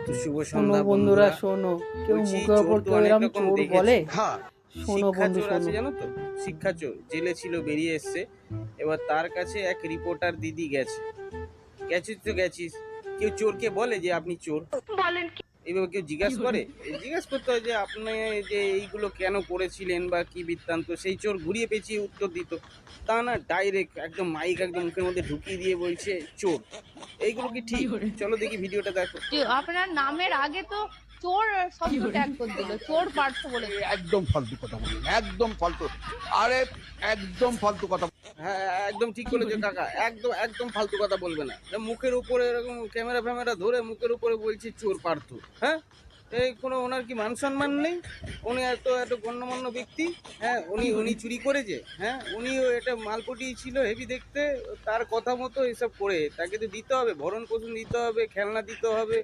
তো শুভ শোনো সন্ধ্যা বন্ধুরা, বন্ধুরা। শোনো, কেউ বলছি মুখের চোর ওপর তো কেউ অনেক এরম রকম চোর দেখেছি। বলে? হ্যাঁ, শোনো শিক্ষা বন্ধু, চোর আছে শোনো। জানো তো? শিক্ষা চোর জেলে ছিল, বেরিয়ে এসছে। এবার তার কাছে এক রিপোর্টার দিদি গেছে। গেছিস তো গেছিস, কেউ চোরকে বলে যে আপনি চোর? এইভাবে কেউ জিজ্ঞাসা করে? জিজ্ঞাসা করতে হয় যে আপনি যে এইগুলো কেন করেছিলেন বা কি বৃত্তান্ত, সেই চোর ঘুরিয়ে পেঁচিয়ে উত্তর দিত। তা না, ডাইরেক্ট একদম মাইক একদম মুখের মধ্যে ঢুকিয়ে দিয়ে বলছে চোর। এইগুলো কি ঠিক? চলো দেখি ভিডিওটা দেখো। যে আপনার নামের আগে তো চোর শব্দ ট্যাগ করে দিল, চোর পার্থ বলে। একদম ফালতু কথা বলবেন, একদম ফালতু। আরে একদম ফালতু কথা। হ্যাঁ, একদম ঠিক বলেছো কাকা, একদম একদম ফালতু কথা বলবে না। মুখের উপরে এরকম ক্যামেরা ফ্যামেরা ধরে মুখের উপরে বলছে চোর পার্থ। হ্যাঁ, এই কোনো ওনার কি মান সম্মান নেই? উনি এত এত গণ্যমান্য ব্যক্তি। হ্যাঁ, উনি উনি চুরি করেছে? হ্যাঁ, উনিও এটা মালপটি ছিল হেভি দেখতে। তার কথা মতো এসব করে তাকে তো দিতে হবে, ভরণ পোষণ দিতে হবে, খেলনা দিতে হবে।